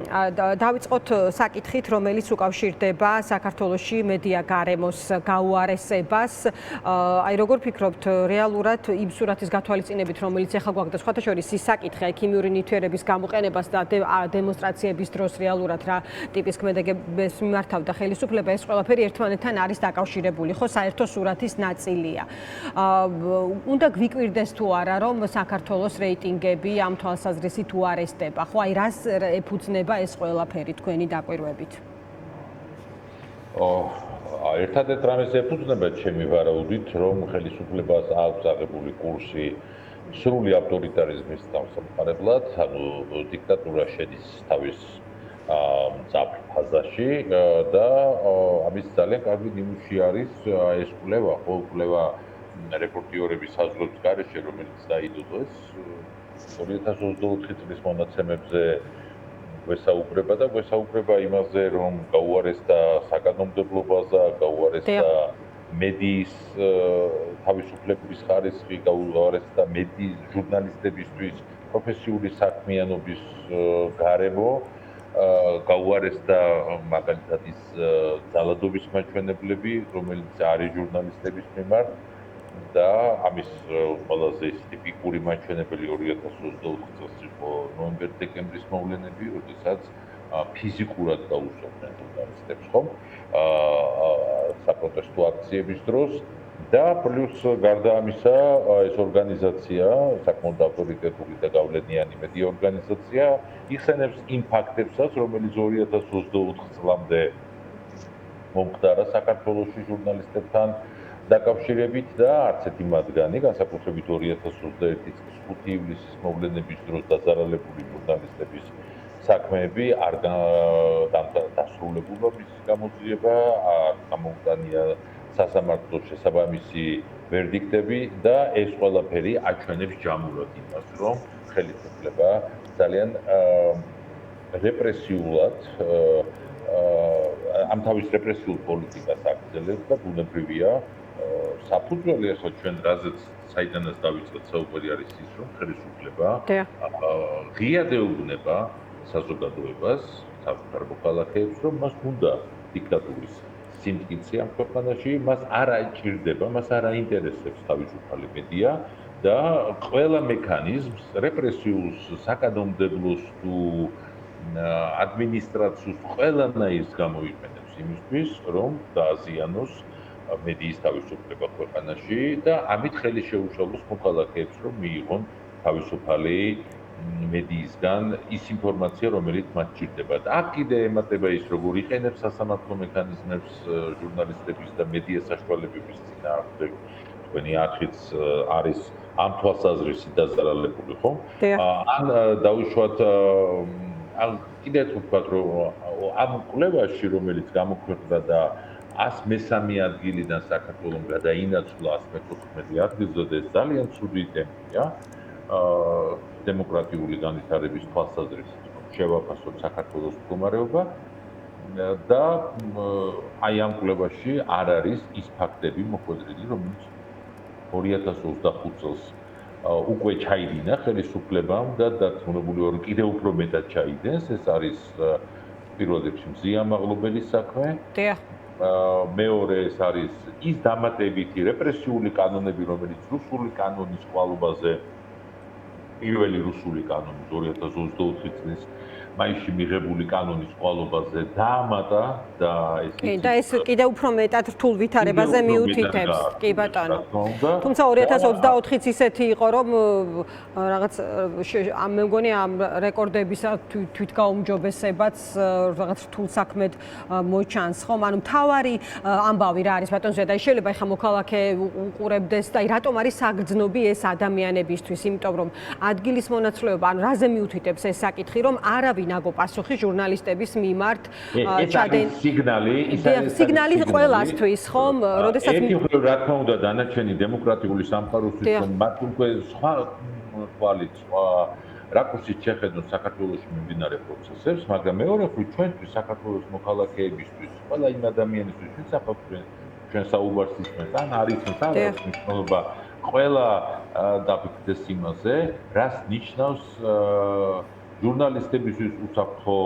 დავიწყოთ საკითხით, რომელიც უკავშირდება საქართველოში მედია გარემოს გაუარესებას. აი როგორ ფიქრობთ, რეალურად იმ სურათის გათვალისწინებით, რომელიც ახლა გვაქვს და სხვათა შორის ის საკითხი, აი ქიმიური ნივთიერების გამოყენებას და დემონსტრაციების დროს რეალურად რა ტიპის ქმედებებს მიმართავდა ხელისუფლება, ეს ყველაფერი ერთმანეთთან არის დაკავშირებული, ხო, საერთო სურათის ნაწილია. უნდა გვიკვირდეს თუ არა, რომ საქართველოს რეიტინგები ამ თვალსაზრისით უარესდება, ხო, აი რას ეფუძნება ეს ყველაფერი თქვენი დაკვირვებით? ერთადერთ რამეს ეფუძნება ჩემი ვარაუდით, რომ ხელისუფლებას აქვს აღებული კურსი სრული ავტორიტარიზმის დამსამყარებლად, ანუ დიქტატურა შედის თავის მძაფრ ფაზაში და ამის ძალიან კარგი ნიმუში არის ეს კვლევა, ხო, კვლევა რეპორტიორების საზღვრების გარეშე, რომელიც დაიდო ეს 2024 წლის მონაცემებზე გვესაუბრება და გვესაუბრება იმაზე, რომ გაუარესდა საკანონმდებლობაზე, გაუარესდა მედიის თავისუფლების ხარისხი, გაუარესდა მედიის ჟურნალისტებისთვის პროფესიული საქმიანობის გარემო, გაუარესდა მაგალითად ის ძალადობის მაჩვენებლები, რომელიც არის ჟურნალისტების მიმართ და ამის ყველაზე ტიპიკური მაჩვენებელი 2024 წელს იყო ნოემბერ-დეკემბრის მოვლენები, როდესაც ფიზიკურად დაუსვამდნენ ჟურნალისტებს, ხომ? საპროტესტო აქციების დროს და პლუს გარდა ამისა, ეს ორგანიზაცია, საკმაოდ ავტორიტეტული და გავლენიანი მედია ორგანიზაცია, იხსენებს იმ ფაქტებსაც, რომელიც 2024 წლამდე მომხდარა საქართველოში ჟურნალისტებთან დაკავშირებით და არც ერთი მათგანი, განსაკუთრებით 2021 წლის 5 ივლისის მოვლენების დროს დაზარალებული ჟურნალისტების საქმეები არ დასრულებულა მის გამოძიება, არ გამოუტანია სასამართლოს შესაბამისი ვერდიქტები და ეს ყველაფერი აჩვენებს ჯამურად იმას, რომ ხელისუფლება ძალიან რეპრესიულად ამ თავის რეპრესიულ პოლიტიკას აგრძელებს და ბუნებრივია საფუძველი ახლა ჩვენ რაზეც საიდანაც დავიწყეთ საუბარი არის ის, რომ ხელისუფლება ღიად ეუბნება საზოგადოებას, საკუთარ მოქალაქეებს, რომ მას უნდა დიქტატურის სიმტკიცე ამ ქვეყანაში, მას არ აჭირდება, მას არ აინტერესებს თავისუფალი მედია და ყველა მექანიზმს, რეპრესიულს, საკანონმდებლოს თუ ადმინისტრაციას ყველანაირს გამოიყენებს იმისთვის, რომ დააზიანოს მედიის თავისუფლება ქვეყანაში და ამით ხელი შეუშალოს მოქალაქეებს, რომ მიიღონ თავისუფალი მედიისგან ის ინფორმაცია, რომელიც მათ ჭირდება. და აქ კიდე ემატება ის, როგორ იყენებს სასამართლო მექანიზმებს ჟურნალისტების და მედია საშუალებების წინააღმდეგ. თქვენი არხიც არის ამ თვალსაზრისით დაზარალებული, ხო? ან დაუშვათ კიდე თუ ვთქვათ, რომ ამ კვლევაში, რომელიც გამოქვეყნდა და 103 ადგილიდან საქართველოს გადაინაცვლა 114 ადგილზე და ეს ძალიან ცუდი ტემპია დემოკრატიული განვითარების თვალსაზრისით, რომ შევაფასოთ საქართველოს მდგომარეობა და აი ამ კვლევაში არ არის ის ფაქტები მოხვედრილი, რომელიც 2025 წელს უკვე ჩაიდინა ხელისუფლებამ და დარწმუნებული ვარ, კიდევ უფრო მეტად ჩაიდენს, ეს არის პირველ რიგში მზიამაღლობელი საქმე. მეორე ეს არის ის დამატებითი რეპრესიული კანონები, რომელიც რუსული კანონის ყვალობაზე პირველი რუსული კანონის 2024 წლის მაისში მიღებული კანონის ყვალობაზე დაამატა და ეს კიდევ უფრო მეტად რთულ ვითარებაზე მიუთითებს, კი ბატონო. თუმცა 2024-იც ისეთი იყო, რომ რაღაც მე მგონი ამ რეკორდებისა თვითგაუმჯობესებაც რაღაც რთულ საქმედ მოჩანს, ხომ? ანუ მთავარი ამბავი რა არის ბატონ ზედა, შეიძლება ახლა მოქალაქე უყურებდეს და რატომ არის საგრძნობი ეს ადამიანებისთვის, იმიტომ რომ ადგილის მონაცვლეობა, ანუ რაზე მიუთითებს ეს საკითხი, რომ არავინ ნაგო პასუხი ჟურნალისტების მიმართ ჩადენ სიგნალი ყველასთვის, ხომ? როდესაც რა თქმა უნდა დანარჩენი დემოკრატიული სამყაროსთვის, რომ მათ უკვე სხვა თვალით, სხვა რაკურსით შეხედონ საქართველოში მიმდინარე პროცესებს, მაგრამ მეორე მხრივ ჩვენთვის საქართველოს მოქალაქეებისთვის, ყველა იმ ადამიანისთვის, ვინც ჩვენ საუბარს ისმენთ, ან არის მნიშვნელობა ყველა დაფიქრდეს იმაზე, რას ნიშნავს ჟურნალისტებისთვის უსაფრთხო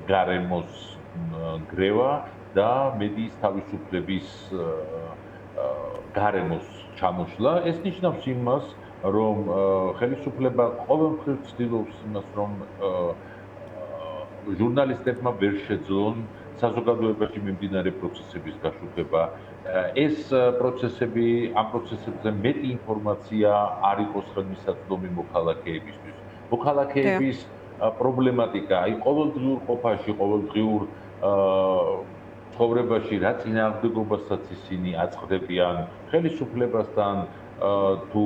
გარემოს გრევა და მედიის თავისუფლების გარემოს ჩამოშლა. ეს ნიშნავს იმას, რომ ხელისუფლება ყოველმხრივ ცდილობს იმას, რომ ჟურნალისტებმა ვერ შეძლონ საზოგადოებაში მიმდინარე პროცესების გაშუქება. ეს პროცესები, ამ პროცესებზე მეტი ინფორმაცია არ იყოს ხელმისაწვდომი მოქალაქეებისთვის. მოქალაქეების პრობლემატიკა, აი ყოველდღიურ ყოფაში, ყოველდღიურ ცხოვრებაში რა წინააღმდეგობასაც ისინი აწყდებიან ხელისუფლებასთან თუ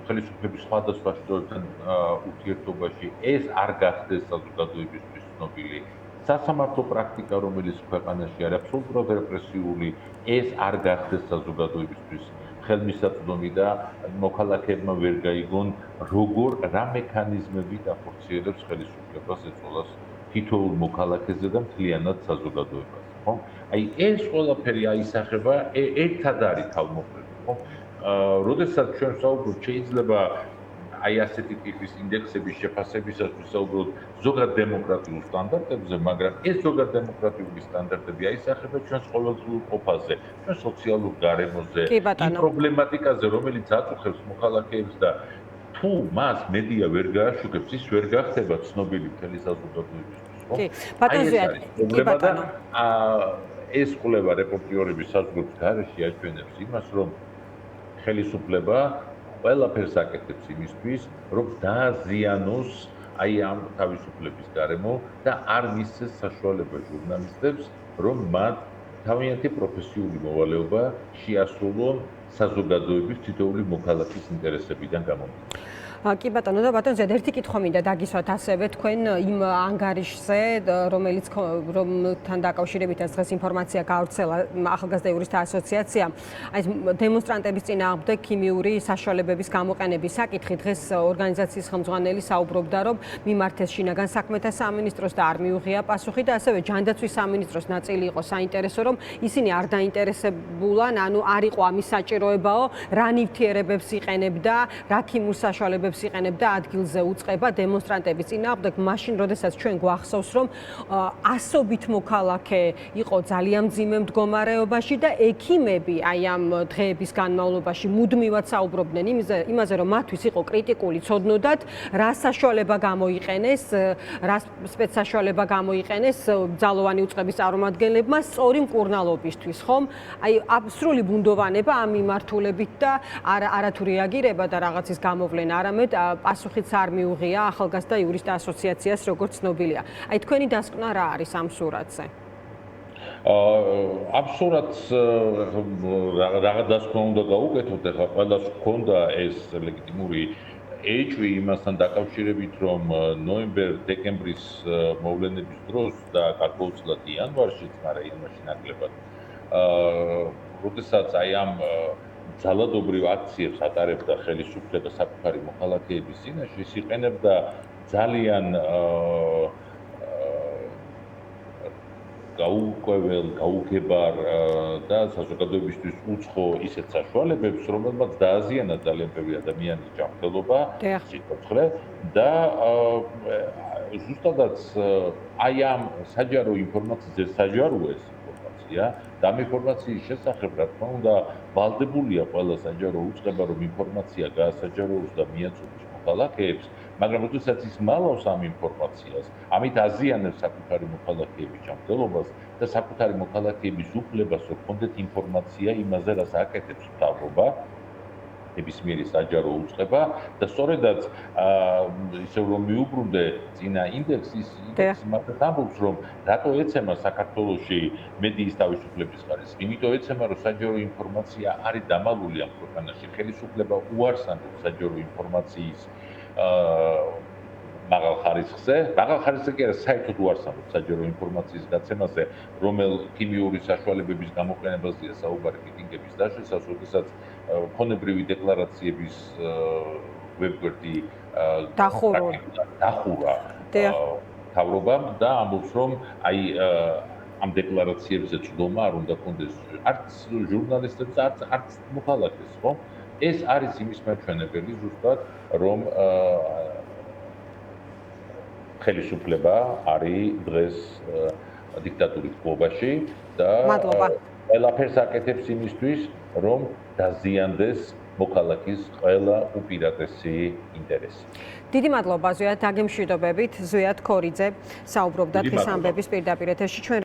ხელისუფლების სხვადასხვა შტოებთან ურთიერთობაში, ეს არ გახდეს საზოგადოებისთვის ცნობილი. სასამართლო პრაქტიკა, რომელიც ქვეყანაში არის აბსოლუტურად რეპრესიული, ეს არ გახდეს საზოგადოებისთვის ხელმისაწვდომი და მოქალაქეებმა ვერ გაიგონ, როგორ რა მექანიზმებით ახორციელებს ხელისუფლებას ეწოლას თითოეულ მოქალაქეზე და მთლიანად საზოგადოებას. ხო? აი ეს ყველაფერი აისახება ერთად არის თავმოყრილი, ხო? როდესაც ჩვენ ვსაუბრობთ, შეიძლება აი ასეთი ტიპის ინდექსების შეფასებისას ვისაუბროთ ზოგად დემოკრატიულ სტანდარტებზე, მაგრამ ეს ზოგად დემოკრატიული სტანდარტები აისახება ჩვენს ყოველდღიურ ყოფაზე, ჩვენ სოციალურ გარემოზე, იმ პრობლემატიკაზე, რომელიც აწუხებს მოქალაქეებს და თუ მას მედია ვერ გააშუქებს, ის ვერ გახდება ცნობილი მთელი საზოგადოებისთვის, ხო? კი, ბატონ ზვიად, კი ბატონო. ეს კვლევა რეპორტიორების საზღვრების გარეშე აჩვენებს იმას, რომ ხელისუფლება ყველაფერს აკეთებს იმისთვის, რომ დააზიანოს აი ამ თავისუფლების გარემო და არ მისცეს საშუალება ჟურნალისტებს, რომ მათ თავიანთი პროფესიული მოვალეობა შეასრულონ საზოგადოების თითოეული მოქალაქის ინტერესებიდან გამომდინარე. კი ბატონო და ბატონ ზედ ერთი კითხვა მინდა დაგისვათ ასევე თქვენ იმ ანგარიშზე რომთან დაკავშირებით დღეს ინფორმაცია გავრცელა ახალგაზრდა იურისტთა ასოციაციამ აი დემონსტრანტების წინააღმდეგ ქიმიური საშუალებების გამოყენების საკითხი დღეს ორგანიზაციის ხელმძღვანელი საუბრობდა რომ მიმართეს შინაგან საქმეთა სამინისტროს და არ მიუღია პასუხი და ასევე ჯანდაცვის სამინისტროს ნაწილი იყო საინტერესო რომ ისინი არ დაინტერესებულან ანუ არ იყო ამის საჭიროებაო რა ნივთიერებებს იყენებდა რა ქიმიურ საშუალებებს იყენებდა ადგილზე უწყება დემონსტრანტების წინააღმდეგ მაშინ როდესაც ჩვენ გვახსოვს რომ ასობით მოქალაქე იყო ძალიან მძიმე მდგომარეობაში და ექიმები აი ამ დღეების განმავლობაში მუდმივად საუბრობდნენ იმაზე რომ მათთვის იყო კრიტიკული ცოდნოდათ რა საშუალება გამოიყენეს რა სპეცსაშუალება გამოიყენეს ძალოვანი უწყების წარმომადგენლებმა სწორი მკურნალობისთვის ხომ აი აბსოლუტური ბუნდოვანება ამ მიმართულებით და არათუ რეაგირება და რაღაცის გამოვლენა არამედ პასუხიც არ მიუღია ახალგაზრდა იურისტთა ასოციაციას როგორც ცნობილია. აი თქვენი დასკვნა რა არის ამ სურათზე? ამ სურათს რაღაც დასკვნა უნდა გავუკეთოთ, ახლა ყველას ჰქონდა ეს ლეგიტიმური ეჭვი იმასთან დაკავშირებით, რომ ნოემბერ-დეკემბრის მოვლენების დროს და გარკვეულწილად იანვარშიც, მაგრამ იანვარში ნაკლებად როდესაც აი ამ ძალადობრივ აქციებს ატარებდა ხელისუფლება საკუთარი მოქალაქეების წინაშე, ის იყენებდა ძალიან გაუკვეველ, გაუგებარ და საზოგადოებისთვის უცხო ისეთ საშუალებებს, რომელმაც დააზიანა ძალიან ბევრი ადამიანის ჯანმრთელობა, სიცოცხლე და ზუსტადაც აი ამ საჯარო ინფორმაციაზე საჯაროა ეს ინფორმაცია და ამ ინფორმაციის შესახებ რა თქმა უნდა ვალდებულია ყველა საჯარო უწყება რომ ინფორმაცია გაასაჯაროოს და მიაწოდოს მოქალაქეებს, მაგრამ როდესაც ის მალავს ამ ინფორმაციას, ამით აზიანებს საკუთარი მოქალაქეების ჯანმრთელობას და საკუთარი მოქალაქეების უფლებას, რომ ჰქონდეთ ინფორმაცია იმაზე, რაც აკეთებს მთავრობა, ნებისმიერი საჯარო უწყება და სწორედაც ისევ რომ მიუბრუნდე წინა ინდექსის მართლაც ამბობს რომ რატო ეცემა საქართველოში მედიის თავისუფლების ხარისხი, იმიტომ ეცემა რომ საჯარო ინფორმაცია არის დამალული ამ ქვეყანაში, ხელისუფლება უარს ამბობს საჯარო ინფორმაციის მაღალ ხარისხზე კი არა საერთოდ უარს ამბობს საჯარო ინფორმაციის გაცემაზე, რომელ ქიმიური საშუალებების გამოყენებაზეა საუბარი მიტინგების დაშლისას, როდესაც ფონებრივი დეკლარაციების ვებგვერდი დახურა მთავრობამ და ამბობს რომ აი ამ დეკლარაციებზე წვდომა არ უნდა კონდეს არც ჟურნალისტებს, არც მოქალაქეს, ხო? ეს არის იმის მაჩვენებელი ზუსტად რომ ხელისუფლება არის დღეს დიქტატურის გლობაში და მადლობა. ყველაფერს აკეთებს იმისთვის, რომ დაზიანდეს მოქალაქის ყველა უპირატესი ინტერესი. დიდი მადლობა ზვიად, დაგემშვიდობებით. ზვიად ქორიძე საუბრობდა დღის ამბების პირდაპირ ეთერში.